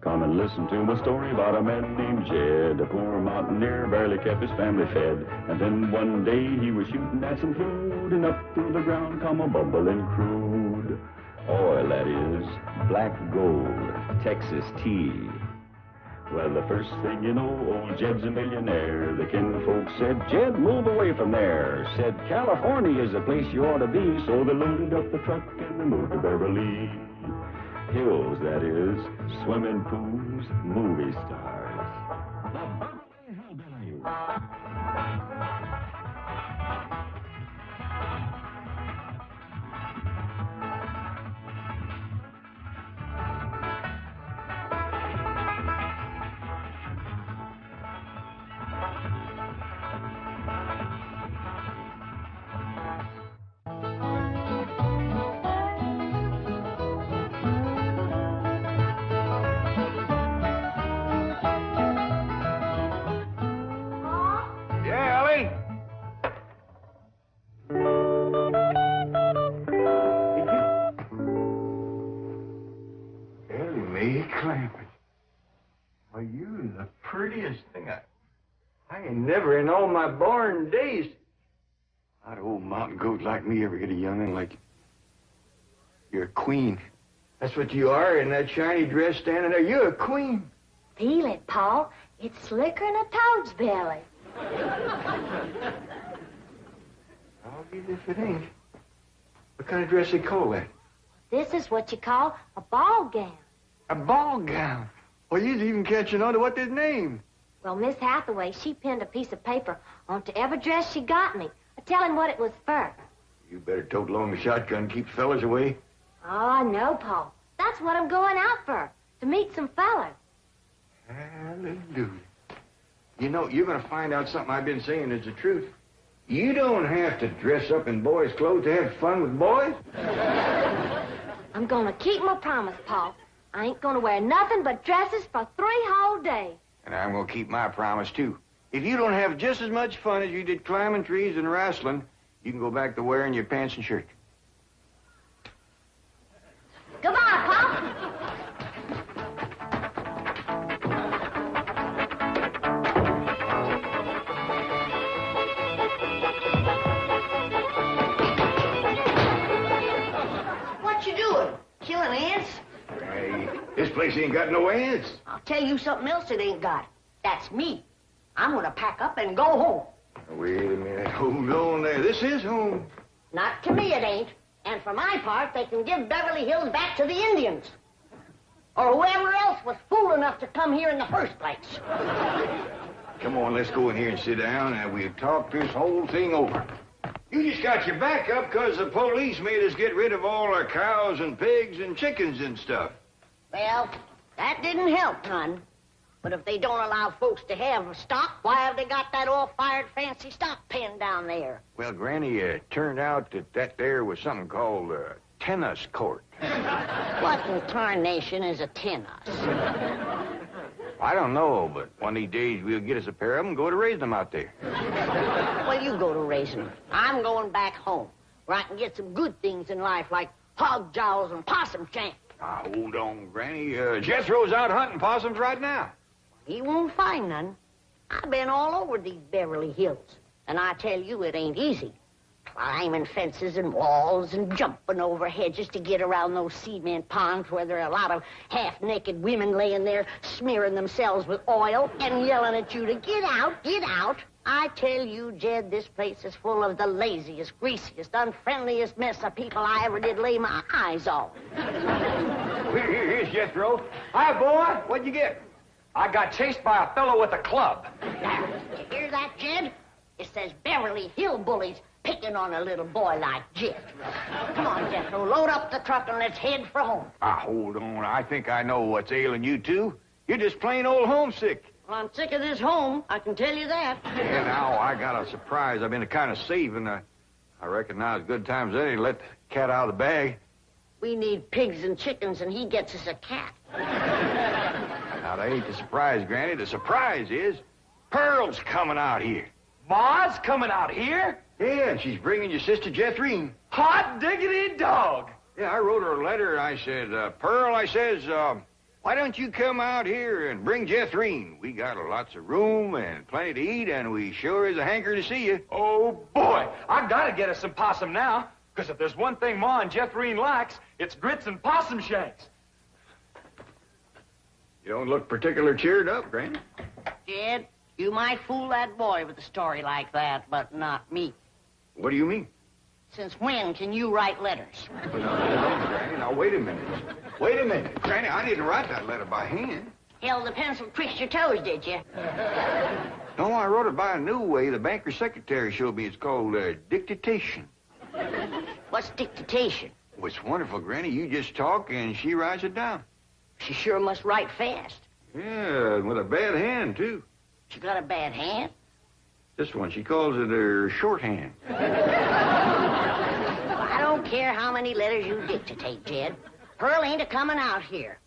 Come and listen to my story about a man named Jed. A poor mountaineer barely kept his family fed. And then one day he was shooting at some food, and up through the ground come a bubbling crude oil, that is, black gold, Texas tea. Well, the first thing you know, old Jed's a millionaire. The kinfolk said, Jed, move away from there. Said, California is the place you ought to be. So they loaded up the truck and they moved to Beverly Hills, that is, swimming pools, movie stars. The Beverly Hillbillies. Well, you the prettiest thing I ain't never in all my born days. How'd old mountain goat like me ever get a young'un like you? You're a queen. That's what you are in that shiny dress standing there. You're a queen. Feel it, Paul. It's slicker than a toad's belly. I'll be if it ain't. What kind of dress they call that? This is what you call a ball gown. A ball gown? Well, you'd even catching on to what they'd named. Well, Miss Hathaway, she pinned a piece of paper onto every dress she got me, telling what it was for. You better tote along the shotgun, keep fellas away. Oh, no, Paul. That's what I'm going out for, to meet some fellas. Hallelujah. You know, you're going to find out something I've been saying is the truth. You don't have to dress up in boys' clothes to have fun with boys. I'm going to keep my promise, Paul. I ain't going to wear nothing but dresses for 3 whole days. And I'm going to keep my promise, too. If you don't have just as much fun as you did climbing trees and wrestling, you can go back to wearing your pants and shirt. Goodbye, Paul. What you doing? Killing ants? Hey, this place ain't got no ants. I'll tell you something else it ain't got. That's me. I'm gonna pack up and go home. Wait a minute. Hold on there. This is home. Not to me it ain't. And for my part, they can give Beverly Hills back to the Indians. Or whoever else was fool enough to come here in the first place. Come on, let's go in here and sit down, and we'll talk this whole thing over. You just got your back up because the police made us get rid of all our cows and pigs and chickens and stuff. Well, that didn't help none. But if they don't allow folks to have stock, why have they got that all-fired fancy stock pen down there? Well, Granny, it turned out that there was something called a tennis court. What in tarnation is a tennis? I don't know, but one of these days we'll get us a pair of them and go to raise them out there. Well, you go to raising them. I'm going back home, where I can get some good things in life, like hog jowls and possum shank. Now, hold on, Granny. Jethro's out hunting possums right now. He won't find none. I've been all over these Beverly Hills, and I tell you it ain't easy. Climbing fences and walls and jumping over hedges to get around those cement ponds where there are a lot of half-naked women laying there smearing themselves with oil and yelling at you to get out, get out. I tell you, Jed, this place is full of the laziest, greasiest, unfriendliest mess of people I ever did lay my eyes on. Here's Jethro. Hi, boy. What'd you get? I got chased by a fellow with a club. Now, you hear that, Jed? It says Beverly Hillbillies picking on a little boy like Jed. Come on, Jethro, load up the truck and let's head for home. Hold on. I think I know what's ailing you two. You're just plain old homesick. Well, I'm sick of this home, I can tell you that. Yeah, now I got a surprise I've been kind of saving. I reckon now's good times any to let the cat out of the bag. We need pigs and chickens, and he gets us a cat. Now, that ain't the surprise, Granny. The surprise is Pearl's coming out here. Ma's coming out here? Yeah, and she's bringing your sister Jethrine. Hot diggity dog. Yeah, I wrote her a letter. I said, Pearl, I says, Why don't you come out here and bring Jethrine? We got lots of room and plenty to eat, and we sure is a hanker to see you. Oh, boy. I gotta get us some possum now. Because if there's one thing Ma and Jethrine likes, it's grits and possum shanks. You don't look particular cheered up, Granny. Jed, you might fool that boy with a story like that, but not me. What do you mean? Since when can you write letters? Granny, now wait a minute. Wait a minute. Granny, I didn't write that letter by hand. Held the pencil betwixt your toes, did you? No, I wrote it by a new way. The banker's secretary showed me it's called dictation. What's dictation? Well, it's wonderful, Granny. You just talk and she writes it down. She sure must write fast. Yeah, with a bad hand, too. She got a bad hand? This one, she calls it her shorthand. I don't care how many letters you dictate, Jed. Pearl ain't a-coming out here.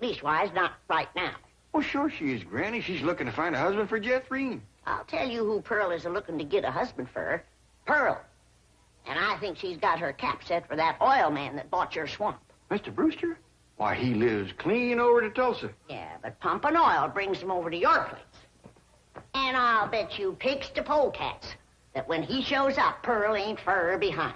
Leastwise, not right now. Oh, sure she is, Granny. She's looking to find a husband for Jethrine. I'll tell you who Pearl is a-looking to get a husband for her. Pearl. And I think she's got her cap set for that oil man that bought your swamp. Mr. Brewster? Why, he lives clean over to Tulsa. Yeah, but pumping oil brings him over to your place. And I'll bet you pigs to polecats that when he shows up, Pearl ain't fur behind.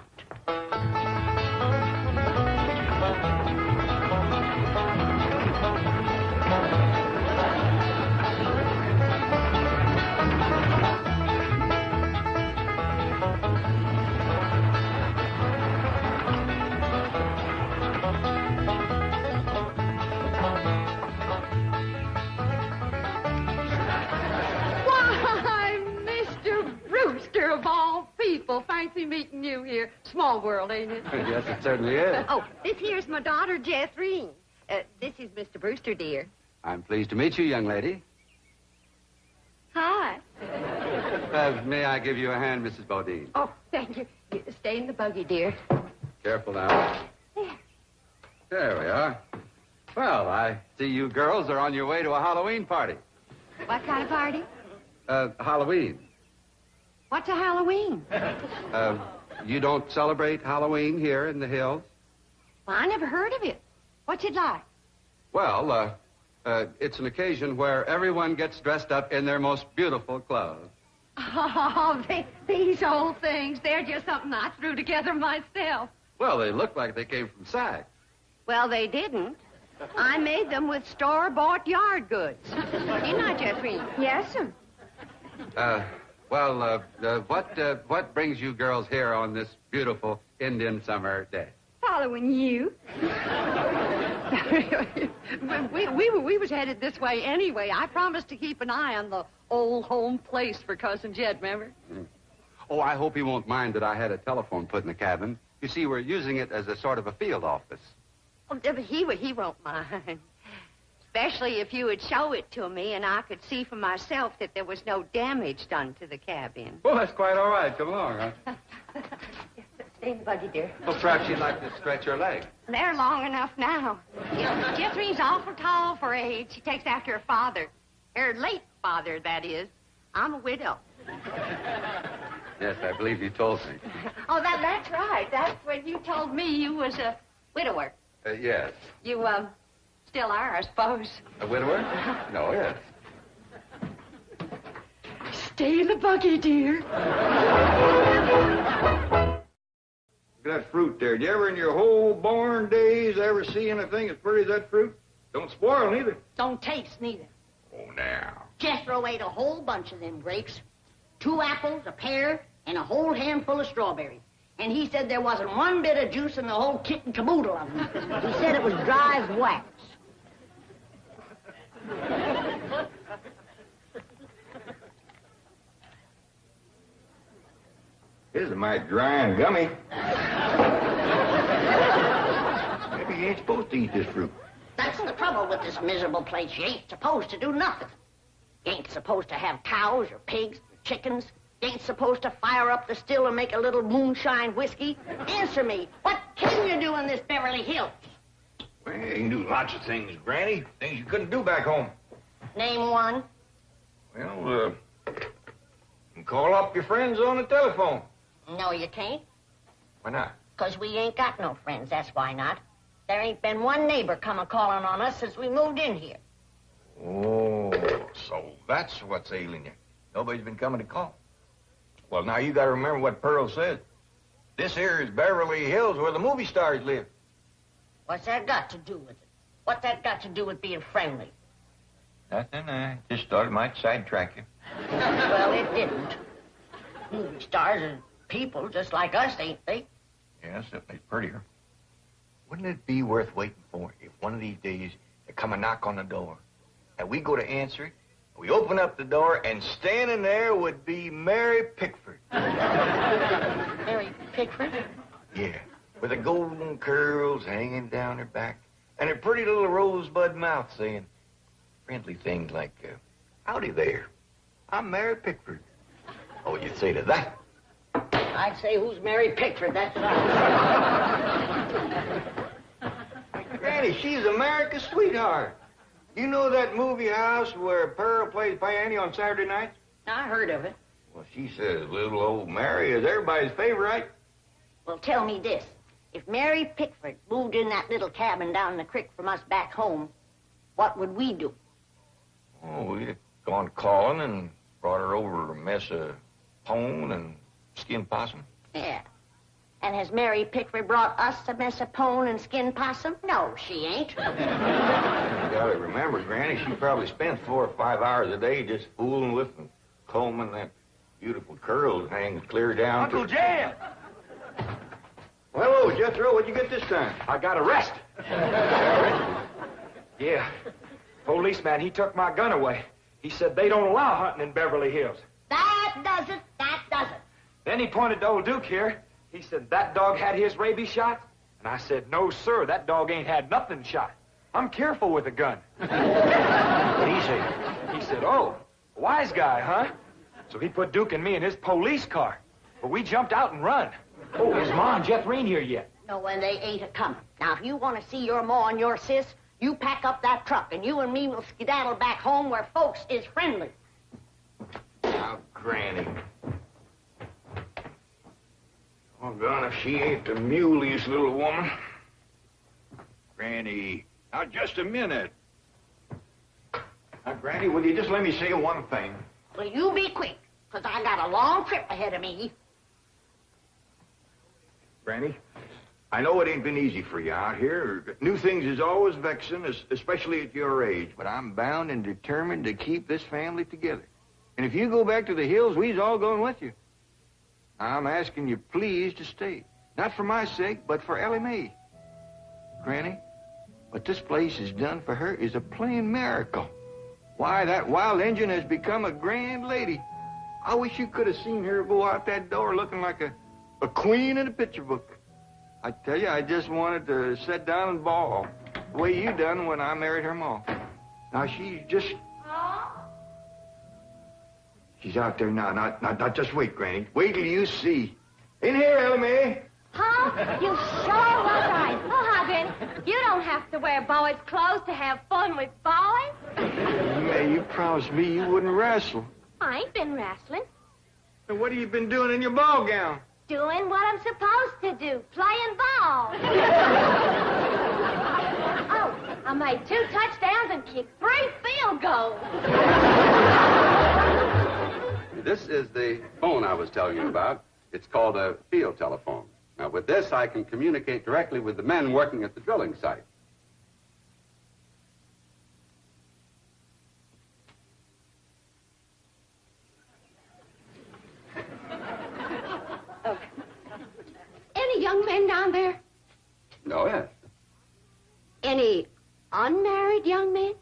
Of all people, fancy meeting you here. Small world, ain't it? Yes, it certainly is. Oh, this here's my daughter, Jethrine. This is Mr. Brewster, dear. I'm pleased to meet you, young lady. Hi. May I give you a hand, Mrs. Bodine? Oh, thank you. Stay in the buggy, dear. Careful now. There we are. Well, I see you girls are on your way to a Halloween party. What kind of party? Halloween. What's a Halloween? You don't celebrate Halloween here in the hills? Well, I never heard of it. What's it like? Well, it's an occasion where everyone gets dressed up in their most beautiful clothes. Oh, these old things, they're just something I threw together myself. Well, they look like they came from Saks. Well, they didn't. I made them with store-bought yard goods. Didn't I, Jethrine? Yes, sir. Well, what brings you girls here on this beautiful Indian summer day? Following you. we was headed this way anyway. I promised to keep an eye on the old home place for Cousin Jed, remember? Oh, I hope he won't mind that I had a telephone put in the cabin. You see, we're using it as a sort of a field office. Oh, he won't mind. Especially if you would show it to me and I could see for myself that there was no damage done to the cabin. Well, that's quite all right. Come along, huh? Stay in the buggy, dear. Well, perhaps you'd like to stretch your legs. They're long enough now. Jethrine's awful tall for her age. She takes after her father. Her late father, that is. I'm a widow. Yes, I believe you told me. Oh, that's right. That's when you told me you was a widower. Yes. You, still are, I suppose. A widower? No, yes. Stay in the buggy, dear. Look at that fruit there. Did you ever in your whole born days ever see anything as pretty as that fruit? Don't spoil neither. Don't taste neither. Oh, now. Jethro ate a whole bunch of them grapes. 2 apples, a pear, and a whole handful of strawberries. And he said there wasn't one bit of juice in the whole kit and caboodle of them. He said it was dry as wax. This is mighty dry and gummy. Maybe you ain't supposed to eat this fruit. That's the trouble with this miserable place. You ain't supposed to do nothing. You ain't supposed to have cows or pigs or chickens. You ain't supposed to fire up the still and make a little moonshine whiskey. Answer me. What can you do in this Beverly Hills? Well, you can do lots of things, Granny. Things you couldn't do back home. Name one. Well, you can call up your friends on the telephone. No, you can't. Why not? 'Cause we ain't got no friends, that's why not. There ain't been one neighbor come a-calling on us since we moved in here. Oh, so that's what's ailing you. Nobody's been coming to call. Well, now you gotta remember what Pearl said. This here is Beverly Hills where the movie stars live. What's that got to do with it? What's that got to do with being friendly? Nothing. I just thought it might sidetrack you. Well, it didn't. Movie stars are people just like us, ain't they? Yeah, certainly prettier. Wouldn't it be worth waiting for if one of these days they come a knock on the door and we go to answer it, we open up the door and standing there would be Mary Pickford. Mary Pickford? Yeah, with the golden curls hanging down her back and her pretty little rosebud mouth saying friendly things like, howdy there, I'm Mary Pickford. What would you say to that? I'd say, who's Mary Pickford? That's what I Granny, she's America's sweetheart. You know that movie house where Pearl plays Piano on Saturday nights? I heard of it. Well, she says little old Mary is everybody's favorite. Well, tell me this. If Mary Pickford moved in that little cabin down the creek from us back home, what would we do? Oh, we'd have gone calling and brought her over a mess of pone and skinned possum. Yeah. And has Mary Pickford brought us a mess of pone and skinned possum? No, she ain't. You gotta remember, Granny, she probably spent 4 or 5 hours a day just fooling with and combing that beautiful curls hanging clear down. Uncle Jam! Well, hello, Jethro. What'd you get this time? I got arrested. Yeah. Policeman, he took my gun away. He said they don't allow hunting in Beverly Hills. That does it. Then he pointed to old Duke here. He said that dog had his rabies shot. And I said, no, sir, that dog ain't had nothing shot. I'm careful with a gun. What'd he say? He said, oh, wise guy, huh? So he put Duke and me in his police car. But we jumped out and run. Oh, is Ma and Jethreen here yet? No, and they ain't a-coming. Now, if you want to see your ma and your sis, you pack up that truck, and you and me will skedaddle back home where folks is friendly. Now, Granny. Oh, God, if she ain't the muliest little woman. Granny, now, just a minute. Now, Granny, will you just let me say one thing? Well, you be quick, because I got a long trip ahead of me. Granny, I know it ain't been easy for you out here. New things is always vexing, especially at your age. But I'm bound and determined to keep this family together. And if you go back to the hills, we's all going with you. I'm asking you, please, to stay. Not for my sake, but for Ellie Mae. Granny, what this place has done for her is a plain miracle. Why, that wild Injun has become a grand lady. I wish you could have seen her go out that door looking like a queen in a picture book. I tell you, I just wanted to sit down and bawl, the way you done when I married her ma. Now, she's just... She's out there now. Not just wait, Granny. Wait till you see. In here, Ellie Mae. Huh? You sure was right. Oh, Granny, you don't have to wear boys' clothes to have fun with boys. Mae, you promised me you wouldn't wrestle. I ain't been wrestling. Then what have you been doing in your ball gown? Doing what I'm supposed to do, playing ball. Oh, I made 2 touchdowns and kicked 3 field goals. This is the phone I was telling you about. It's called a field telephone. Now, with this, I can communicate directly with the men working at the drilling site. Any young men down there? Oh, yes. Any unmarried young men?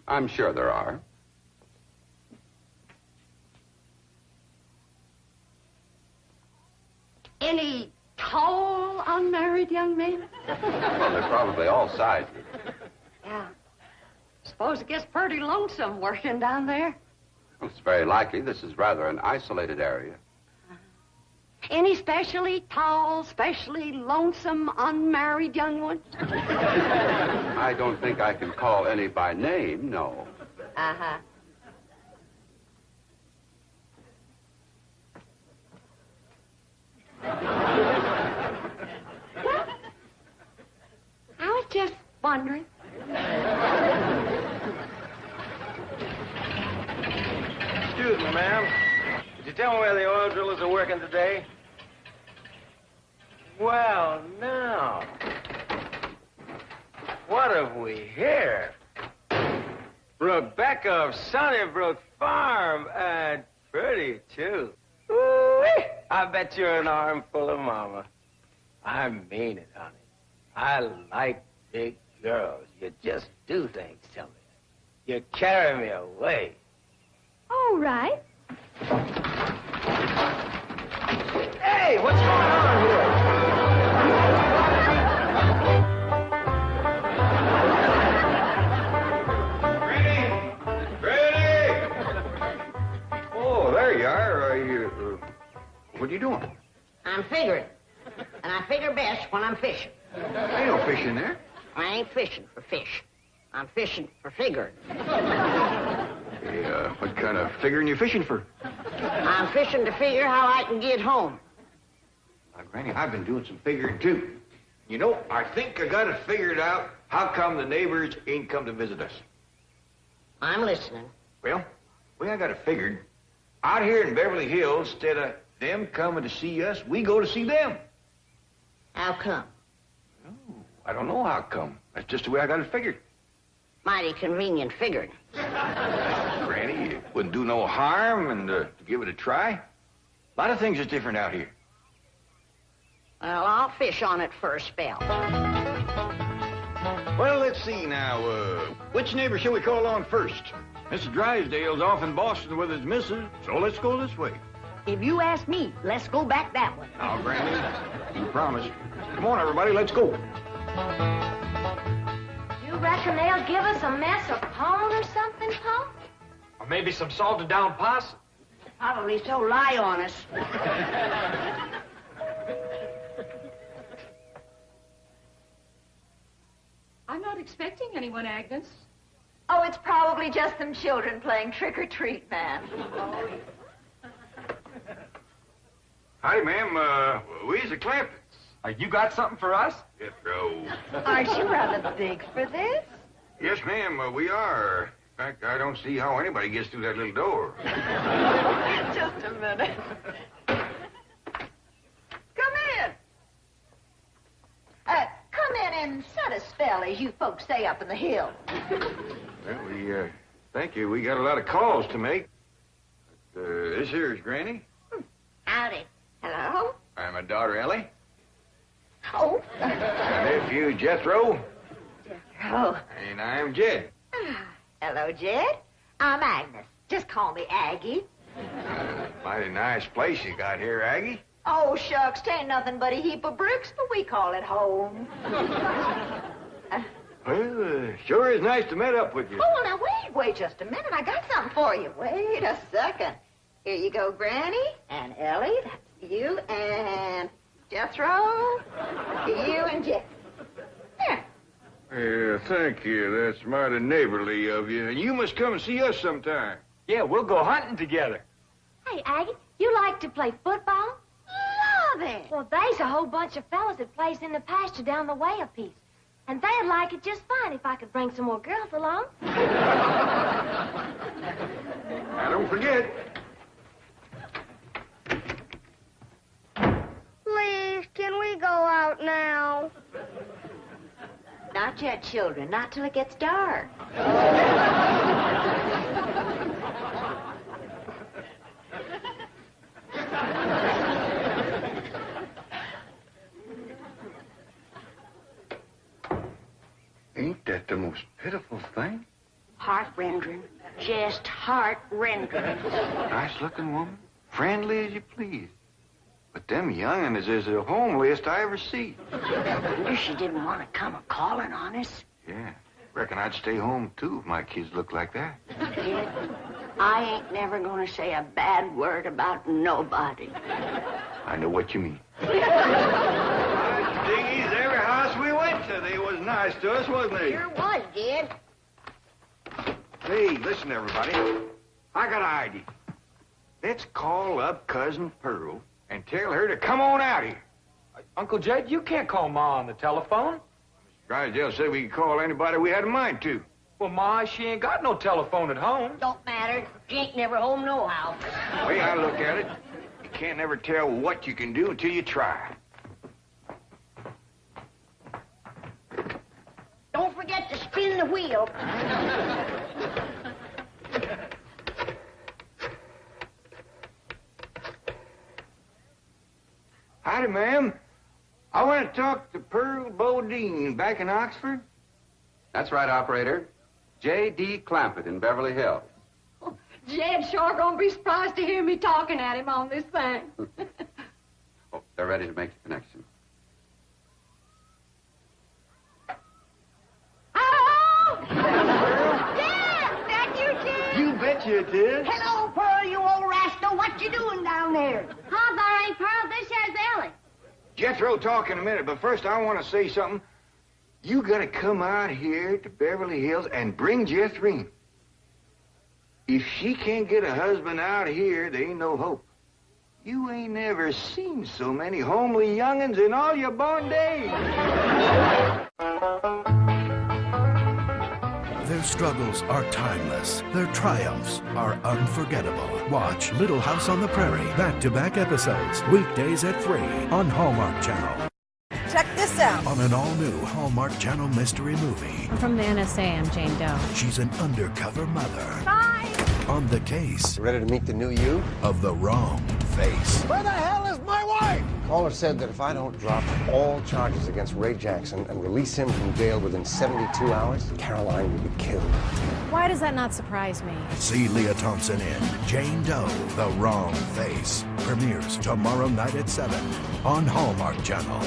I'm sure there are. Any tall unmarried young men? Well, they're probably all sizes. Yeah. Suppose it gets pretty lonesome working down there. Well, it's very likely. This is rather an isolated area. Any specially tall, specially lonesome, unmarried young ones? I don't think I can call any by name, no. Uh-huh. wondering. Excuse me, ma'am. Could you tell me where the oil drillers are working today? Well, now. What have we here? Rebecca of Sunnybrook Farm, and pretty, too. Ooh-wee. I bet you're an armful of mama. I mean it, honey. I like big girls. You just do things to me. You carry me away. All right. Hey, what's going on here? Oh, there you are. What are you doing? I'm figuring. And I figure best when I'm fishing. Ain't no fish in there. I ain't fishing for fish. I'm fishing for figuring. Hey, what kind of figuring you fishing for? I'm fishing to figure how I can get home. Now, Granny, I've been doing some figuring, too. You know, I think I got it figured out how come the neighbors ain't come to visit us. I'm listening. Well, I got it figured. Out here in Beverly Hills, instead of them coming to see us, we go to see them. How come? Oh, I don't know how come. That's just the way I got it figured. Mighty convenient figuring. Granny, it wouldn't do no harm and to give it a try. A lot of things is different out here. Well, I'll fish on it for a spell. Well, let's see now. Which neighbor shall we call on first? Mr. Drysdale's off in Boston with his missus, so let's go this way. If you ask me, let's go back that way. Now, Granny, you promise. Come on, everybody, let's go. You reckon they'll give us a mess of pone or something, Pa? Or maybe some salted down possum. Probably so lie on us. I'm not expecting anyone, Agnes. Oh, it's probably just them children playing trick-or-treat, ma'am. Howdy, ma'am. We's the Clamptons. You got something for us? Yes, bro. Aren't you rather big for this? Yes, ma'am, we are. In fact, I don't see how anybody gets through that little door. Just a minute. Come in. Come in and set a spell, as you folks say up in the hill. Well, thank you. We got a lot of calls to make. This here is Granny. Howdy. Hello? I'm my daughter, Ellie. Oh. My nephew, Jethro. Oh. And I'm Jed. Hello, Jed. I'm Agnes. Just call me Aggie. Mighty nice place you got here, Aggie. Oh, shucks, 'tain't nothing but a heap of bricks, but we call it home. Well, sure is nice to meet up with you. Oh, now, wait just a minute. I got something for you. Wait a second. Here you go, Granny, and Ellie, that's you, and Jethro, you and Jeff. There. Yeah, thank you. That's mighty neighborly of you. And you must come and see us sometime. Yeah, we'll go hunting together. Hey, Aggie, you like to play football? Love it. Well, there's a whole bunch of fellas that plays in the pasture down the way a piece. And they'd like it just fine if I could bring some more girls along. Now, don't forget. Please, can we go out now? Not yet, children. Not till it gets dark. Ain't that the most pitiful thing? Heart-rendering. Just heart-rendering. Nice-looking woman. Friendly as you please. But them young'uns is the homeliest I ever see. Wonder she didn't want to come a-calling on us. Yeah. Reckon I'd stay home, too, if my kids looked like that. Kid, I ain't never gonna say a bad word about nobody. I know what you mean. Diggies, every house we went to, they was nice to us, wasn't they? Sure was, Dad. Hey, listen, everybody. I got an idea. Let's call up Cousin Pearl and tell her to come on out here. Uncle Jed, you can't call Ma on the telephone. Drysdale said we could call anybody we had a mind to. Well, Ma, she ain't got no telephone at home. Don't matter. She ain't never home nohow. The way I look at it, you can't never tell what you can do until you try. Don't forget to spin the wheel. Howdy, ma'am. I want to talk to Pearl Bodine back in Oxford. That's right, operator. J.D. Clampett in Beverly Hills. Jed's sure gonna be surprised to hear me talking at him on this thing. Oh, they're ready to make the connection. Hello? Jed! That you, Jed? You betcha it is. Hello, Pearl, you old rascal. What you doing down there? Huh, that ain't Pearl. This here's Ellie. Jethro talk in a minute, but first I want to say something. You gotta come out here to Beverly Hills and bring Jethrine. If she can't get a husband out here, there ain't no hope. You ain't never seen so many homely young'uns in all your born days. Their struggles are timeless. Their triumphs are unforgettable. Watch Little House on the Prairie, back-to-back episodes, weekdays at 3 on Hallmark Channel. Check this out. On an all-new Hallmark Channel mystery movie. I'm from the NSA. I'm Jane Doe. She's an undercover mother. Bye. On the case. Ready to meet the new you? Of the wrong face. Where the hell is my wife? Caller said that if I don't drop all charges against Ray Jackson and release him from jail within 72 hours, Caroline will be killed. Why does that not surprise me? See Leah Thompson in Jane Doe, The Wrong Face. Premieres tomorrow night at 7 on Hallmark Channel.